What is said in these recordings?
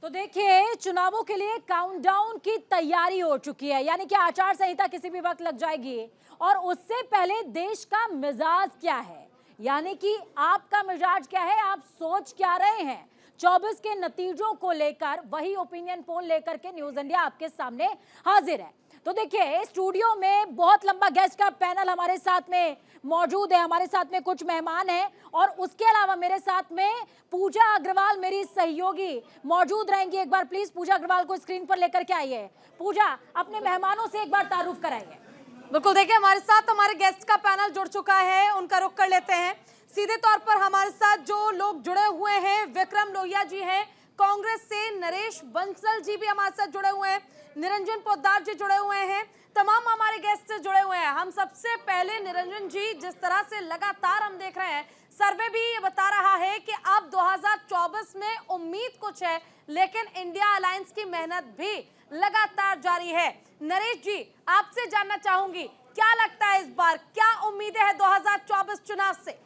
तो देखिए, चुनावों के लिए काउंटडाउन की तैयारी हो चुकी है, यानी कि आचार संहिता किसी भी वक्त लग जाएगी। और उससे पहले देश का मिजाज क्या है, यानी कि आपका मिजाज क्या है, आप सोच क्या रहे हैं 24 के नतीजों को लेकर, वही ओपिनियन पोल लेकर के न्यूज इंडिया आपके सामने हाजिर है। तो देखिए, स्टूडियो में बहुत लंबा गेस्ट का पैनल हमारे साथ में मौजूद है, हमारे साथ में कुछ मेहमान हैं और उसके अलावा मेरे साथ में पूजा अग्रवाल मेरी सहयोगी मौजूद रहेंगी। एक बार प्लीज पूजा अग्रवाल को स्क्रीन पर लेकर के आइए। पूजा, अपने मेहमानों से एक बार तारुफ कराइए। बिल्कुल, देखिए हमारे साथ हमारे गेस्ट का पैनल जुड़ चुका है, उनका रुख कर लेते हैं। सीधे तौर पर हमारे साथ जो लोग जुड़े हुए हैं, विक्रम लोहिया जी हैं कांग्रेस से, नरेश बंसल जी भी हमारे साथ जुड़े हुए हैं, निरंजन पोद्दार जी जुड़े हुए हैं, तमाम हमारे गेस्ट से जुड़े हुए हैं। हम सबसे पहले निरंजन जी, जिस तरह से लगातार हम देख रहे हैं, सर्वे भी ये बता रहा है कि अब 2024 में उम्मीद कुछ है, लेकिन इंडिया अलायंस की मेहनत भी लगातार जारी है। नरेश जी, आपसे जानना चाहूंगी, क्या लगता है इस बार क्या उम्मीदें हैं 2024 चुनाव से?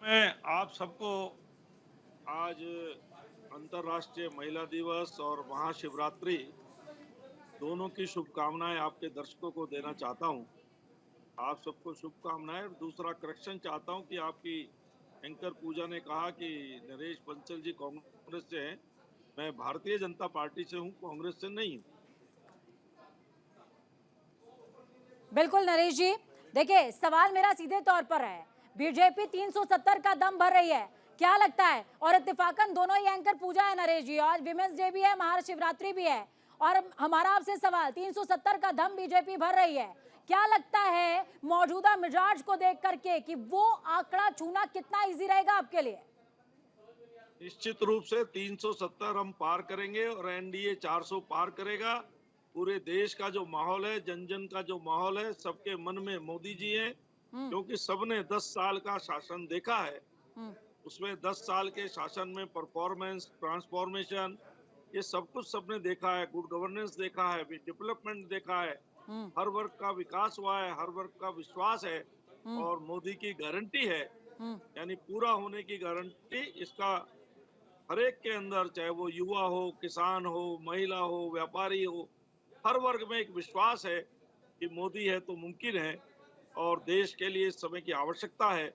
मैं आप सबको आज अंतर्राष्ट्रीय महिला दिवस और महाशिवरात्रि दोनों की शुभकामनाएं आपके दर्शकों को देना चाहता हूं। आप सबको शुभकामनाएं। और दूसरा करेक्शन चाहता हूं कि आपकी एंकर पूजा ने कहा कि नरेश बंसल जी कांग्रेस से हैं। मैं भारतीय जनता पार्टी से हूं, कांग्रेस से नहीं हूं। बिल्कुल नरेश जी, देखिए सवाल मेरा सीधे तौर पर है, बीजेपी 370 का दम भर रही है, क्या लगता है? और इत्तेफाकन दोनों ही एंकर पूजा है नरेश जी, आज विमेंस डे भी है, महाशिवरात्रि भी है, और हमारा आपसे सवाल, 370 का दम बीजेपी भर रही है, क्या लगता है मौजूदा मिजाज को देख करके कि वो आंकड़ा छूना कितना इजी रहेगा आपके लिए? निश्चित रूप से 370 हम पार करेंगे और एनडीए 400 पार करेगा। पूरे देश का जो माहौल है, जन जन का जो माहौल है, सबके मन में मोदी जी हैं, क्योंकि सबने 10 साल का शासन देखा है। उसमें 10 साल के शासन में परफॉर्मेंस, ट्रांसफॉर्मेशन, ये सब कुछ सबने देखा है। गुड गवर्नेंस देखा है, डेवलपमेंट देखा है, हर वर्ग का विकास हुआ है, हर वर्ग का विश्वास है और मोदी की गारंटी है, यानी पूरा होने की गारंटी इसका हर एक के अंदर, चाहे वो युवा हो, किसान हो, महिला हो, व्यापारी हो, हर वर्ग में एक विश्वास है कि मोदी है तो मुमकिन है और देश के लिए इस समय की आवश्यकता है।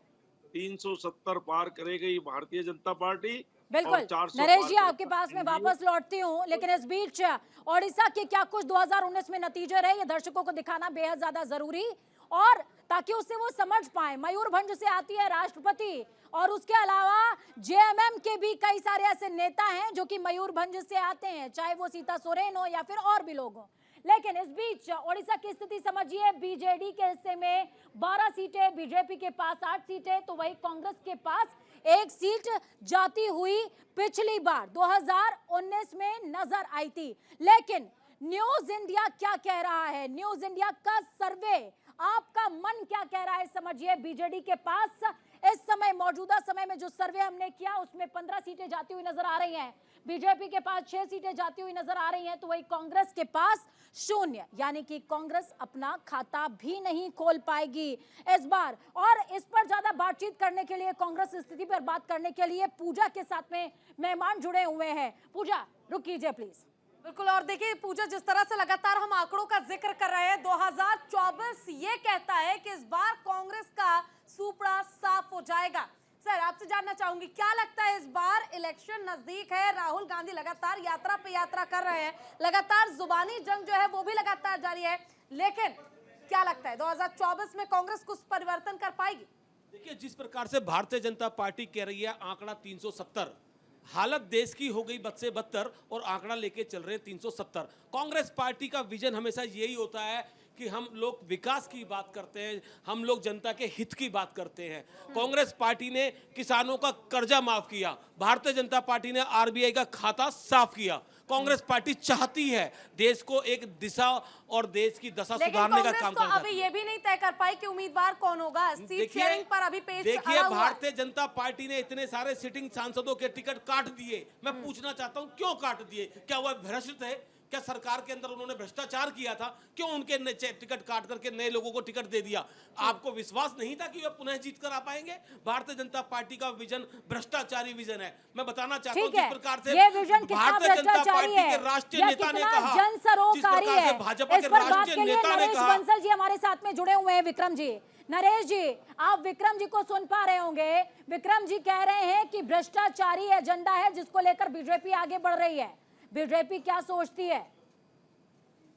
370 पार करेगी भारतीय जनता पार्टी। बिल्कुल नरेश जी, आपके पास में वापस लौटती हूँ, लेकिन इस बीच ओडिशा के क्या कुछ 2019 में नतीजे रहे, ये दर्शकों को दिखाना बेहद ज्यादा जरूरी, और ताकि उससे वो समझ पाए। मयूरभंज से आती है राष्ट्रपति, और उसके अलावा जेएमएम के भी कई सारे ऐसे नेता हैं जो कि मयूरभंज से आते हैं, चाहे वो सीता सोरेन हो या फिर और भी लोग हो। लेकिन इस बीच ओडिशा की स्थिति समझिए, बीजेडी के हिस्से में 12 सीटें, बीजेपी के पास 8 सीटें, तो वही कांग्रेस के पास 1 सीट जाती हुई पिछली बार 2019 में नजर आई थी। लेकिन न्यूज इंडिया क्या कह रहा है, न्यूज इंडिया का सर्वे, आपका मन क्या कह रहा है समझिए। बीजेडी के पास इस समय, मौजूदा समय में जो सर्वे हमने किया, उसमें 15 सीटें जाती हुई नजर आ रही हैं, बीजेपी के पास 6 सीटें जाती हुई नजर आ रही हैं, तो वही कांग्रेस के पास 0, यानी कि कांग्रेस अपना खाता भी नहीं खोल पाएगी इस बार। और इस पर ज्यादा बातचीत करने के लिए, कांग्रेस स्थिति पर बात करने के लिए पूजा के साथ में मेहमान जुड़े हुए हैं। पूजा, रुक कीजिए प्लीज। बिल्कुल, और देखिए पूजा, जिस तरह से लगातार हम आंकड़ों का जिक्र कर रहे हैं, 2024 ये कहता है कि इस बार कांग्रेस का सूपड़ा साफ हो जाएगा। सर, आपसे जानना चाहूंगी, क्या लगता है इस बार इलेक्शन नजदीक है, राहुल गांधी लगातार यात्रा पे यात्रा कर रहे हैं, लगातार जुबानी जंग जो है वो भी लगातार जारी है, लेकिन क्या लगता है 2024 में कांग्रेस कुछ परिवर्तन कर पाएगी? देखिए, जिस प्रकार से भारतीय जनता पार्टी कह रही है आंकड़ा 370, हालत देश की हो गई बद से बदतर और आंकड़ा लेके चल रहे 370। कांग्रेस पार्टी का विजन हमेशा यही होता है कि हम लोग विकास की बात करते हैं, हम लोग जनता के हित की बात करते हैं। कांग्रेस पार्टी ने किसानों का कर्जा माफ किया, भारतीय जनता पार्टी ने आरबीआई का खाता साफ किया। कांग्रेस पार्टी चाहती है देश को एक दिशा और देश की दशा सुधारने का काम करना। अभी ये भी नहीं तय कर पाई कि उम्मीदवार कौन होगा, सीट शेयरिंग पर अभी पेच देखिए, भारतीय जनता पार्टी ने इतने सारे सिटिंग सांसदों के टिकट काट दिए। मैं पूछना चाहता हूं, क्यों काट दिए? क्या वह भ्रष्ट थे? क्या सरकार के अंदर उन्होंने भ्रष्टाचार किया था? क्यों उनके टिकट काट करके नए लोगों को टिकट दे दिया? आपको विश्वास नहीं था कि वे पुनः जीत कर आ पाएंगे? भारतीय जनता पार्टी का विजन भ्रष्टाचारी विजन है। मैं बताना चाहता हूं ठीक है, जिस प्रकार से ये विजन कितना भारतीय जनता भ्रष्टाचारी पार्टी है के राष्ट्रीय या नेता ने कितना कहा, जनसरोकारी जिस प्रकार है, से भाजपा इस के पर बात राष्ट्रीय के लिए नेता ने नरेश कहा। बंसल जी हमारे साथ में जुड़े हुए हैं। विक्रम जी, नरेश जी, आप विक्रम जी को सुन पा रहे होंगे। विक्रम जी कह रहे हैं कि भ्रष्टाचारी एजेंडा है जिसको लेकर बीजेपी आगे बढ़ रही है। बीजेपी क्या सोचती है?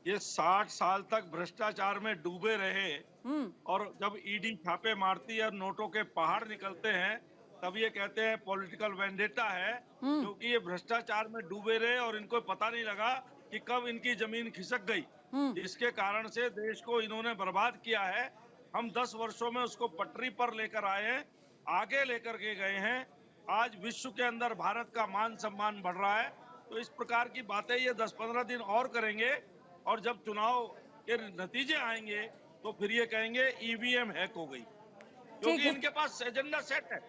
ये 60 साल तक भ्रष्टाचार में डूबे रहे और जब ईडी छापे मारती है, नोटों के पहाड़ निकलते हैं, तब ये कहते हैं पॉलिटिकल वेंडेटा है, क्योंकि ये भ्रष्टाचार में डूबे रहे और इनको पता नहीं लगा कि कब इनकी जमीन खिसक गई। इसके कारण से देश को इन्होंने बर्बाद किया है। हम 10 वर्षों में उसको पटरी पर लेकर आए हैं, आगे लेकर के गए हैं। आज विश्व के अंदर भारत का मान सम्मान बढ़ रहा है। तो इस प्रकार की बातें ये 10-15 दिन और करेंगे और जब चुनाव के नतीजे आएंगे तो फिर ये कहेंगे ईवीएम हैक हो गई, क्योंकि इनके पास एजेंडा सेट है।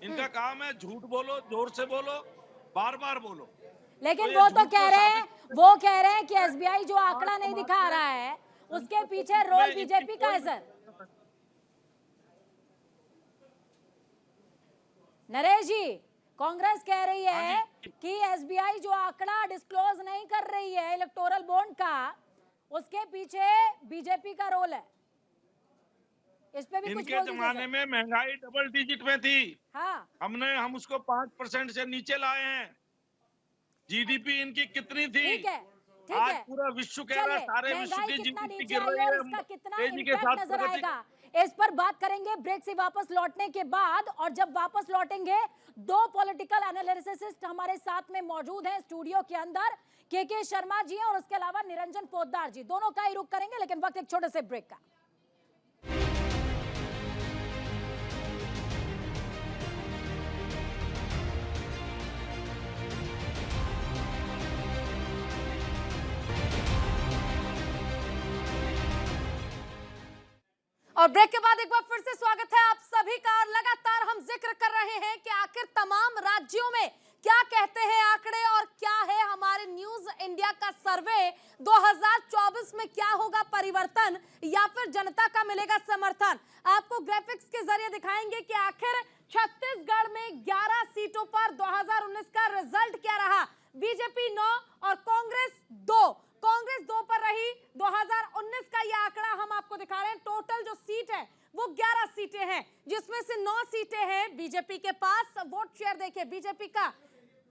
इनका काम है झूठ बोलो, जोर से बोलो, बार बार बोलो। लेकिन वो तो कह रहे हैं कि एसबीआई जो आंकड़ा नहीं दिखा रहा है उसके पीछे रोल बीजेपी का है सर। नरेश जी, कांग्रेस कह रही है कि एसबीआई जो आंकड़ा डिस्क्लोज नहीं कर रही है इलेक्टोरल बॉन्ड का, उसके पीछे बीजेपी का रोल है। इस पे भी कुछ इनके जमाने में महंगाई डबल डिजिट में थी। हाँ, हम उसको 5% से नीचे लाए हैं। जीडीपी इनकी कितनी थी? ठीक है, ठीक आज है। पूरा विश्व कह रहा है, सारे विश्व महंगाई की कितना जीडीपी नीचे गिर आई रही और है, इसका कितना तेजी के इम्पैक्ट साथ नजर प्रगति। आएगा, इस पर बात करेंगे ब्रेक से वापस लौटने के बाद। और जब वापस लौटेंगे, दो पॉलिटिकल एनालिसिस्ट हमारे साथ में मौजूद हैं स्टूडियो के अंदर। के शर्मा जी हैं और उसके अलावा निरंजन पोद्दार जी, दोनों का ही रुख करेंगे, लेकिन वक्त एक छोटे से ब्रेक का। और ब्रेक के बाद एक बार फिर से स्वागत है आप सभी का। और लगातार हम जिक्र कर रहे हैं कि आखिर तमाम राज्यों में क्या कहते हैं आंकड़े और क्या है हमारे न्यूज इंडिया का सर्वे। 2024 में क्या होगा परिवर्तन या फिर जनता का मिलेगा समर्थन। आपको ग्राफिक्स के जरिए दिखाएंगे कि आखिर छत्तीसगढ़ में 11 सीटों पर 2019 का रिजल्ट क्या रहा। बीजेपी 9 और कांग्रेस 2। कांग्रेस 2 पर रही। 2019 का यह आंकड़ा हम आपको दिखा रहे हैं। टोटल जो सीट है वो 11 सीटें हैं, जिसमें से 9 सीटें हैं बीजेपी के पास। वोट शेयर देखिए बीजेपी का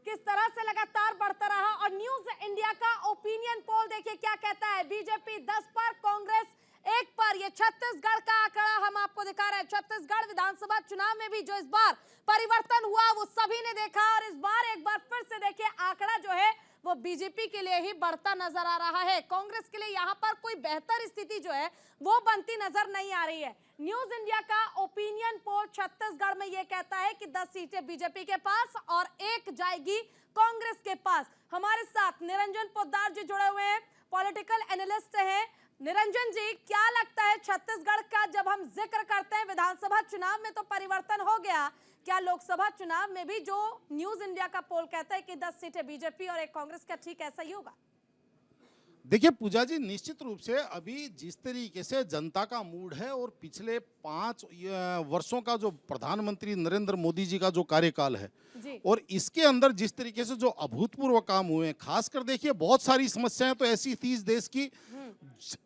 किस तरह से लगातार बढ़ता रहा। और न्यूज इंडिया का ओपिनियन पोल देखिए क्या कहता है। बीजेपी 10 पर, कांग्रेस 1 पर। ये छत्तीसगढ़ का आंकड़ा हम आपको दिखा रहे हैं। छत्तीसगढ़ विधानसभा चुनाव में भी जो इस बार परिवर्तन हुआ वो सभी ने देखा और इस बार एक बार फिर से देखिए आंकड़ा जो है वो बीजेपी के लिए ही बढ़ता नजर आ रहा है। कांग्रेस के लिए यहां पर कोई बेहतर स्थिति जो है वो बनती नजर नहीं आ रही है। न्यूज इंडिया का ओपिनियन पोल छत्तीसगढ़ में ये कहता है कि 10 सीटें बीजेपी के पास और 1 जाएगी कांग्रेस के पास। हमारे साथ निरंजन पोद्दार जी जुड़े हुए हैं, पॉलिटिकल एनालिस्ट हैं। निरंजन जी, क्या लगता है छत्तीसगढ़ का जब हम जिक्र करते हैं विधानसभा चुनाव में तो परिवर्तन हो गया, क्या लोकसभा चुनाव में भी जो न्यूज इंडिया का पोल कहता है कि 10 सीटें बीजेपी और 1 कांग्रेस का, ठीक ऐसा ही होगा? देखिए पूजा जी, निश्चित रूप से अभी जिस तरीके से जनता का मूड है और पिछले 5 वर्षों का जो प्रधानमंत्री नरेंद्र मोदी जी का जो कार्यकाल है जी। और इसके अंदर जिस तरीके से जो अभूतपूर्व काम हुए हैं, खासकर देखिए बहुत सारी समस्याएं तो ऐसी थी इस देश की,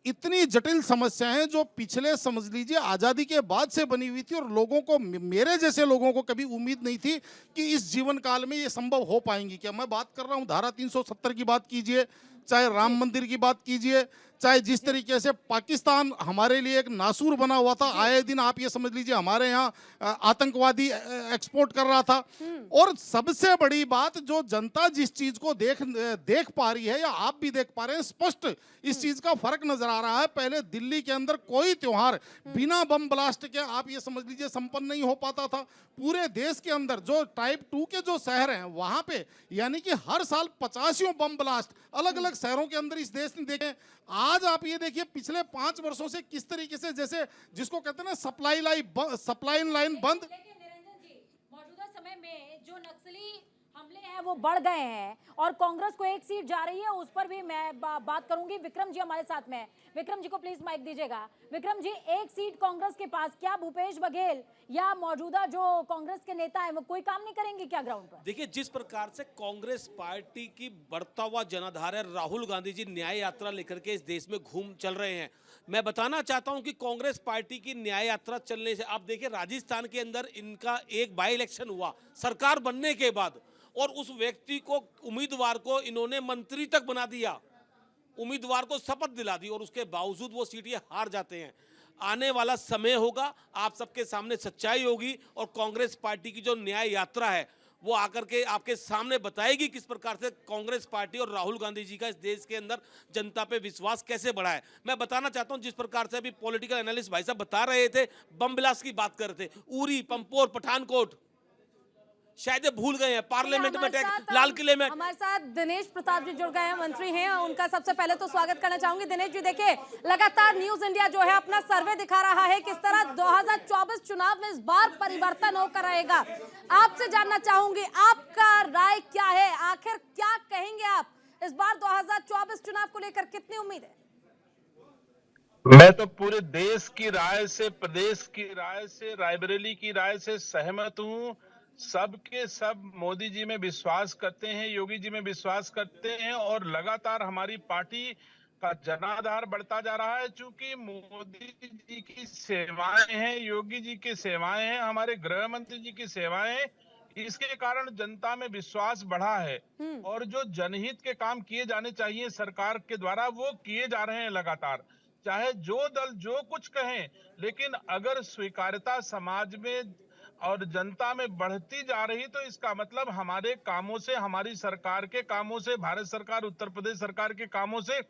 इतनी जटिल समस्याएं जो पिछले समझ लीजिए आज़ादी के बाद से बनी हुई थी और लोगों को, मेरे जैसे लोगों को कभी उम्मीद नहीं थी कि इस जीवन काल में ये संभव हो पाएंगी। क्या मैं बात कर रहा हूँ धारा 370 की बात कीजिए, चाहे राम मंदिर की बात कीजिए, चाहे जिस तरीके से पाकिस्तान हमारे लिए एक नासूर बना हुआ था, आए दिन आप ये समझ लीजिए हमारे यहाँ आतंकवादी एक्सपोर्ट कर रहा था। और सबसे बड़ी बात, जो जनता जिस चीज को देख पा रही है या आप भी देख पा रहे हैं, स्पष्ट इस चीज का फर्क नजर आ रहा है। पहले दिल्ली के अंदर कोई त्योहार बिना बम ब्लास्ट के आप ये समझ लीजिए संपन्न नहीं हो पाता था। पूरे देश के अंदर जो टाइप 2 के जो शहर हैं वहां पे यानी कि हर साल 50 बम ब्लास्ट अलग अलग शहरों के अंदर इस देश ने देखे। आज आप ये देखिए पिछले 5 वर्षों से किस तरीके से, जैसे जिसको कहते हैं ना सप्लाई लाइन बंद। लेकिन निरंजन जी, मौजूदा समय में जो नक्सली हमले हैं वो बढ़ गए हैं और कांग्रेस को एक सीट जा रही है, उस पर भी मैं बात करूंगी। विक्रम जी हमारे साथ में हैं। विक्रम जी को प्लीज माइक दीजिएगा। विक्रम जी, एक सीट कांग्रेस के पास, क्या भूपेश बघेल या मौजूदा जो कांग्रेस के नेता हैं वो कोई काम नहीं करेंगे क्या ग्राउंड पर? देखिए, जिस प्रकार से कांग्रेस पार्टी की बढ़ता हुआ जनाधार है, राहुल गांधी जी न्याय यात्रा लेकर के इस देश में घूम चल रहे हैं। मैं बताना चाहता हूं कि कांग्रेस पार्टी की न्याय यात्रा चलने से, आप देखिए राजस्थान के अंदर इनका एक बाई इलेक्शन हुआ सरकार बनने के बाद, और उस व्यक्ति को, उम्मीदवार को इन्होंने मंत्री तक बना दिया, उम्मीदवार को शपथ दिला दी, और उसके बावजूद वो सीट ये हार जाते हैं। आने वाला समय होगा, आप सबके सामने सच्चाई होगी, और कांग्रेस पार्टी की जो न्याय यात्रा है वो आकर के आपके सामने बताएगी किस प्रकार से कांग्रेस पार्टी और राहुल गांधी जी का इस देश के अंदर जनता पे विश्वास कैसे बढ़ा है। मैं बताना चाहता हूं, जिस प्रकार से अभी पॉलिटिकल एनालिस्ट भाई साहब बता रहे थे, बम ब्लास्ट की बात कर रहे थे, उरी, पंपोर, पठानकोट, शायद ये भूल गए हैं, पार्लियामेंट में अटैक, लाल किले में। हमारे साथ दिनेश प्रताप जी जुड़ गए हैं, मंत्री हैं। उनका सबसे पहले तो स्वागत करना चाहूंगी। दिनेश जी, देखिए लगातार न्यूज इंडिया जो है अपना सर्वे दिखा रहा है किस तरह 2024 चुनाव में इस बार परिवर्तन होकर रहेगा। आपसे जानना चाहूंगी, आपका राय क्या है, आखिर क्या कहेंगे आप इस बार 2024 चुनाव को लेकर, कितनी उम्मीद है? मैं तो पूरे देश की राय से, प्रदेश की राय से, रायबरेली की राय से सहमत हूं। सबके सब मोदी जी में विश्वास करते हैं, योगी जी में विश्वास करते हैं, और लगातार हमारी पार्टी का जनाधार बढ़ता जा रहा है। चूंकि मोदी जी की सेवाएं हैं, योगी जी की सेवाएं हैं, हमारे गृह मंत्री जी की सेवाएं हैं, इसके कारण जनता में विश्वास बढ़ा है। और जो जनहित के काम किए जाने चाहिए सरकार के द्वारा, वो किए जा रहे हैं लगातार। चाहे जो दल जो कुछ कहें, लेकिन अगर स्वीकार्यता समाज में और जनता में बढ़ती जा रही, तो इसका मतलब हमारे कामों से, हमारी सरकार के कामों से, भारत सरकार, उत्तर प्रदेश सरकार के कामों से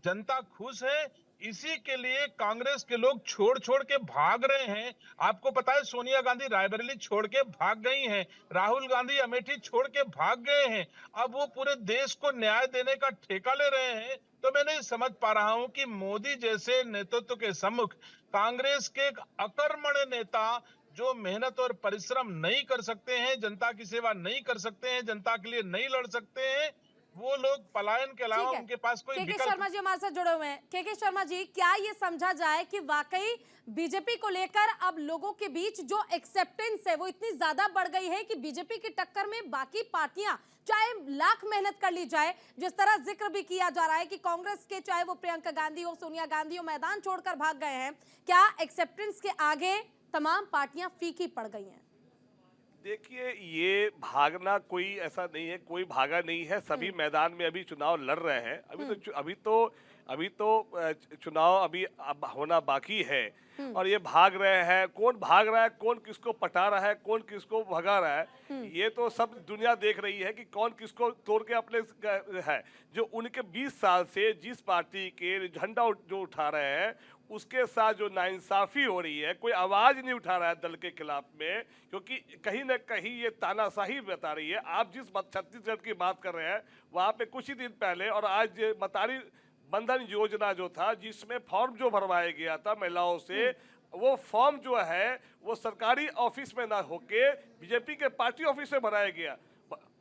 जनता खुश है। इसी के लिए कांग्रेस के लोग छोड़ छोड़ के भाग रहे हैं। आपको पता है, सोनिया गांधी रायबरेली छोड़ के भाग गई हैं, राहुल गांधी अमेठी छोड़ के भाग गए हैं। अब वो पूरे देश को न्याय देने का ठेका ले रहे हैं। तो मैं नहीं समझ पा रहा हूं कि मोदी जैसे नेतृत्व के सम्मुख कांग्रेस के अकर्मण्य नेता, जो मेहनत और परिश्रम नहीं कर सकते हैं, जनता की सेवा नहीं कर सकते हैं, जनता के लिए नहीं लड़ सकते हैं, वो लोग पलायन के अलावा उनके पास कोई केके विकल्प। शर्मा जी हमारे साथ जुड़े हुए हैं। केके शर्मा जी, क्या ये समझा जाए कि वाकई बीजेपी को लेकर अब लोगों के बीच जो एक्सेप्टेंस है वो इतनी ज्यादा बढ़ गई है कि बीजेपी की टक्कर में बाकी पार्टियां चाहे लाख मेहनत कर ली जाए, जिस तरह जिक्र भी किया जा रहा है कि कांग्रेस के चाहे वो प्रियंका गांधी हो, सोनिया गांधी हो, मैदान छोड़कर भाग गए हैं, क्या एक्सेप्टेंस के आगे तमाम पार्टियां फीकी पड़ गई हैं? देखिए, ये भागना कोई ऐसा नहीं है, कोई भागा नहीं है, सभी मैदान में अभी चुनाव लड़ रहे हैं। अभी तो चुनाव अभी अब होना बाकी है, और ये भाग रहे हैं। कौन भाग रहा है, कौन किसको पटा रहा है, कौन किसको भगा रहा है, ये तो सब दुनिया देख रही है कि कौन किसको तोड़ के अपने है। जो उनके 20 साल से जिस पार्टी के झंडा जो उठा रहे हैं, उसके साथ जो नाइंसाफी हो रही है, कोई आवाज नहीं उठा रहा है दल के खिलाफ में, क्योंकि कहीं ना कहीं ये तानाशाही बता रही है। आप जिस छत्तीसगढ़ की बात कर रहे हैं, वहां पे कुछ ही दिन पहले और आज मतारी बंधन योजना जो था, जिसमें फॉर्म जो भरवाया गया था महिलाओं से, वो फॉर्म जो है वो सरकारी ऑफिस में ना होके बीजेपी के पार्टी ऑफिस में भराया गया,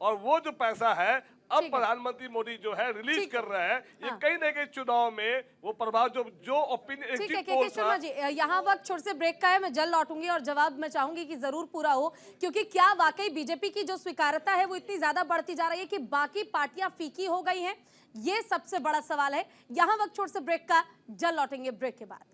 और वो जो पैसा है अब प्रधानमंत्री मोदी जो है रिलीज कर रहा है। ये कहीं ना कहीं चुनाव में वो प्रभाव जो ओपिनियन ठीक है केके शर्मा जी, यहाँ वक्त छोटे से ब्रेक का है, मैं जल्द लौटूंगी और जवाब मैं चाहूंगी कि जरूर पूरा हो, क्योंकि क्या वाकई बीजेपी की जो स्वीकार्यता है वो इतनी ज्यादा बढ़ती जा रही है कि बाकी पार्टियां फीकी हो गई हैं, ये सबसे बड़ा सवाल है। यहाँ वक्त छोटे से ब्रेक का, जल्द लौटेंगे ब्रेक के बाद।